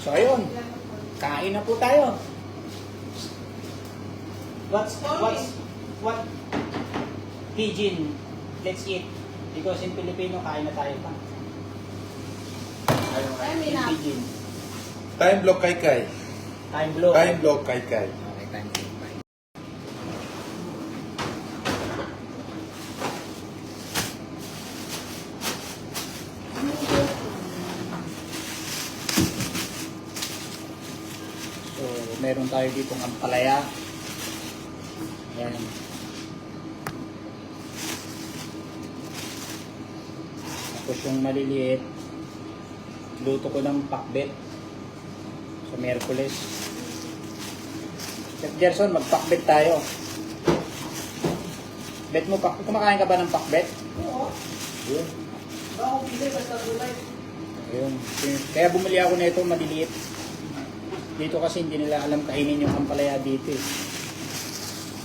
So ayun, kain na po tayo. What Pidgin, let's eat. Because in Filipino, kain na tayo pa. Pidgin. Time block kay kay. Time blow. Time block kay kay. Okay, time blow. Bye. So, meron tayo dito ng ampalaya. Ayan. Tapos yung maliliit, luto ko ng pakbet sa Miyerkules. Chef Gerson, magpakbet tayo. Bet mo, kumakain ka ba ng pakbet? Oo. Yun. Baka ko pili, basta gulay. Ayun. Kaya bumili ako nito maliliit. Dito kasi hindi nila alam kainin yung ampalaya dito eh.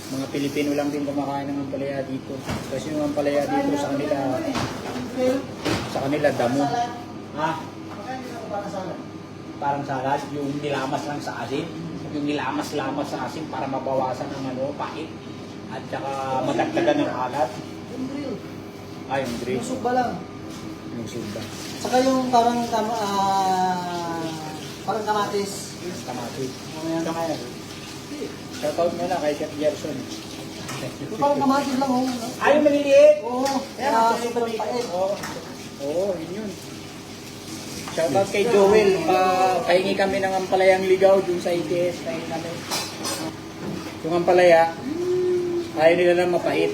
Mga Pilipino lang din kumakain ng ampalaya dito. Kasi yung ampalaya dito sa kanila damo. Ha? Makain din ako para salad. Parang salad, yung nilamas lang sa asin. Yung nilamas-lamas sa asin para mabawasan ang pait. At saka madagdagan ng alat. Yung grill. Ay, yung grill. Yung suba lang. Yung suba. Saka yung parang parang kamatis. Kamatis. Ano yan? Saka yan. Shoutout mo na kay Chef Gerson. Yung parang kamatis lang. Oh. Ay, yung maliliit! Oo. Kaya Sobrang pait. Oo, yun yun. Shoutout kay Joel. Pahingi kami ng ampalayang ligaw dun sa ITS. Pahingi kami. Yung ampalaya, ayaw nila na mapait.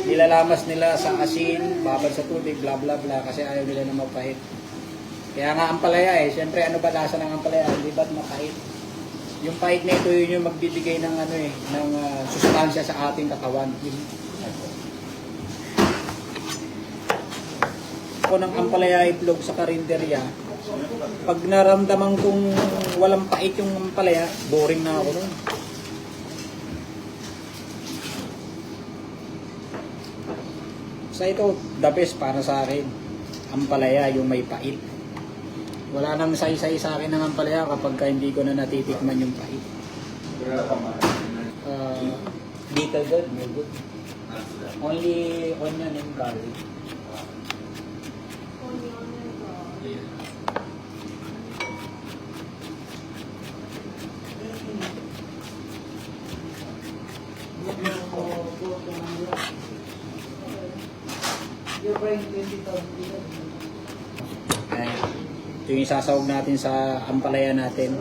Nilalamas nila sa asin, babad sa tubig, bla bla bla, kasi ayaw nila na mapait. Kaya nga ampalaya eh, siyempre ano ba lasa ng ampalaya? Hindi ba't mapait? Yung pait na ito yun yung magbibigay ng ng sustansya sa ating katawan. Ako ng ampalaya itlog sa karinderya, pag naramdaman kong walang pait yung ampalaya, boring na ako nun. Sa ito, the best para sa akin, ampalaya yung may pait. Wala nang say-say sa akin ng ampalaya kapag hindi ko na natitikman yung pait. Little good, no good. Only onion and garlic. You're buying 20,000. Ay, ito yung isasawag natin sa ampalaya natin.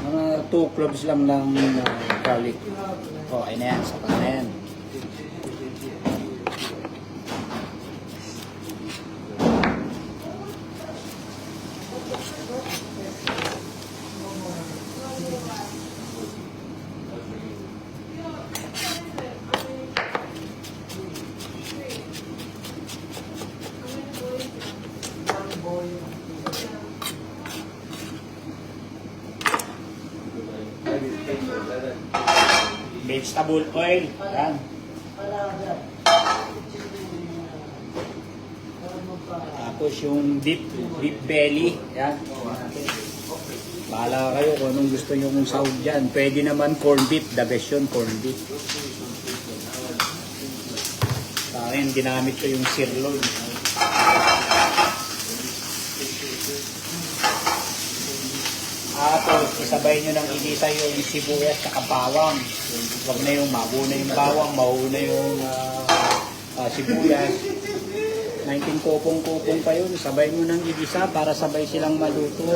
Mga 2 cloves lang ng garlic. O, ayun na yan. Sapa na yan. Vegetable oil. Yan. Tapos yung beef belly. Yan. Bahala kayo kung anong gusto nyo kung sahog dyan. Pwede naman corn beef. The best yun, corn beef. Sa akin, ginamit ko yung sirloin. Tapos, isabay nyo ng igisa yung sibuyas at bawang. Huwag na yung mauna yung bawang, mauna yung sibuyas. 19 kopong-kopong pa yun. Sabay mo ng igisa para sabay silang maluto.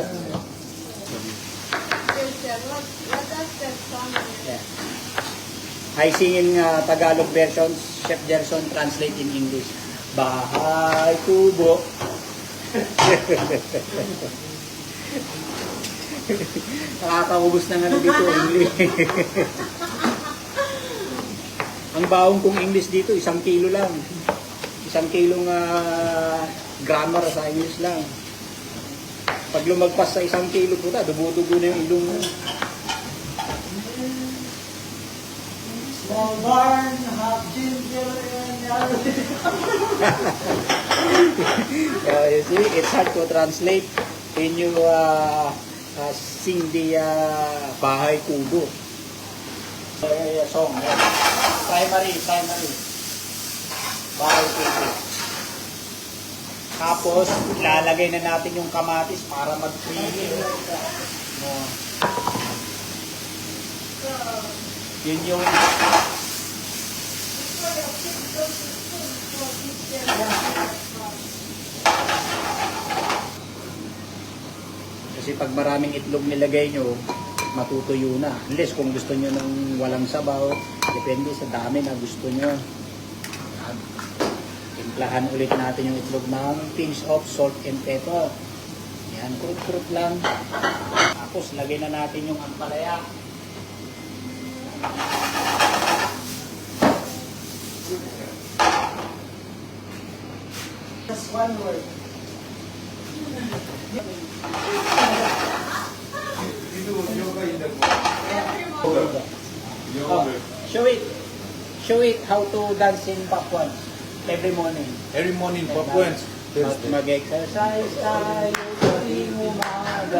Yeah. I sing in Tagalog version, Chef Gerson translate in English. Bahay kubo. Nakakaubos na nga dito English. Ang baong kong English dito, 1 kilo lang. 1 kilong grammar sa English lang. Pag lumagpas sa 1 kilo po ta, dugo-dugo na yung ilong mo. Small barn, half ginger You see, it's hard to translate when you sing the Bahay Kubo. Song. Yeah. Primary. Bahay Kubo. Tapos, lalagay na natin yung kamatis para mag-creamy. No. Yun yung kasi pag maraming itlog nilagay nyo, matutuyo na. Unless kung gusto nyo ng walang sabaw, depende sa dami na gusto nyo. Timplahan ulit natin yung itlog ng pinch of salt and pepper. Yan, kurut-kurut lang. Tapos, lagay na natin yung ampalaya. Just one word. Oh, show it how to dance in Papuan every morning. Every morning, Papuans. Mag-exercise tayo tuwing umaga,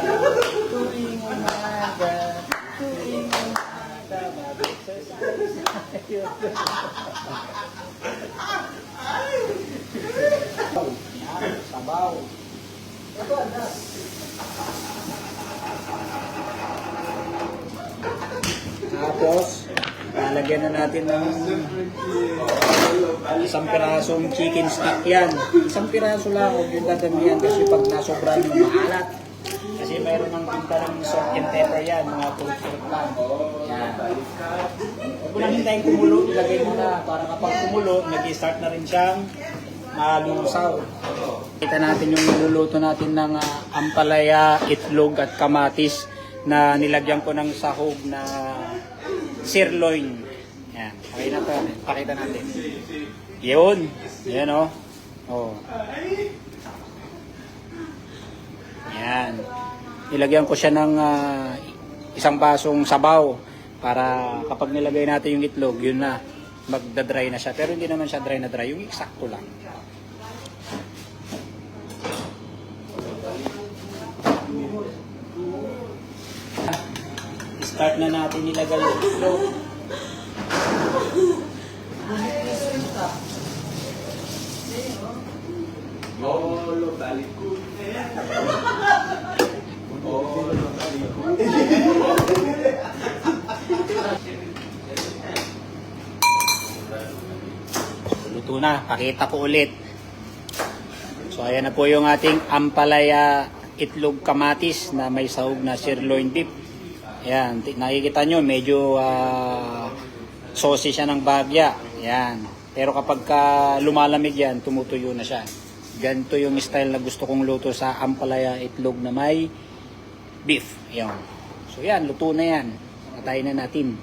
mag-exercise tayo. Yan, sabaw. Tapos, lalagyan na natin ng isang pirasong chicken stock yan. Isang piraso lang, huwag yung dadamihan kasi pag nasobran yung maalat. Kasi mayroon ng pinta ng salt and pepper yan, mga fruit lang. Yan. Huwag mo lang hintayin kumulo, ilagay mo na para kapag kumulo, nag-start na rin siyang malusaw. Kita natin yung niluluto natin ng ampalaya, itlog at kamatis na nilagyan ko ng sahog na sirloin. Yan. Pakita natin. Yun. Yan o. Oh. Yan. Nilagyan ko siya ng isang basong sabaw para kapag nilagay natin yung itlog, yun na. Magda-dry na siya. Pero hindi naman siya dry na dry. Yung eksakto lang. Start na natin nilagay yung itlog. Luto na, pakita ko ulit. So ayan na po yung ating ampalaya itlog kamatis na may sahog na sirloin beef. Ayan, nakikita nyo medyo saucy siya ng bagya. Ayan. Pero kapag lumalamig yan, tumutuyo na siya. Ganito yung style na gusto kong luto sa ampalaya itlog na may beef. Ayan. So yan, luto na yan. Patayin na natin.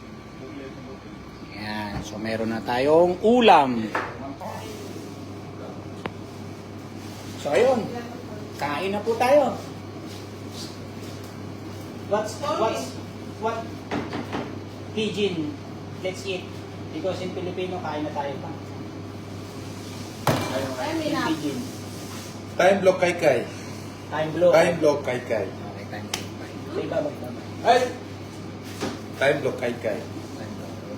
Ayan. So meron na tayong ulam. So ayun. Kain na po tayo. What Pidgin, let's eat. Because in Filipino, kain na tayo pa. Pidgin. Time block kai kai. Time blow. Time block kai kai. Okay, time blow. Say bye-bye. Hey! Time block kai kai.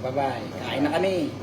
Bye-bye. Kain na kami.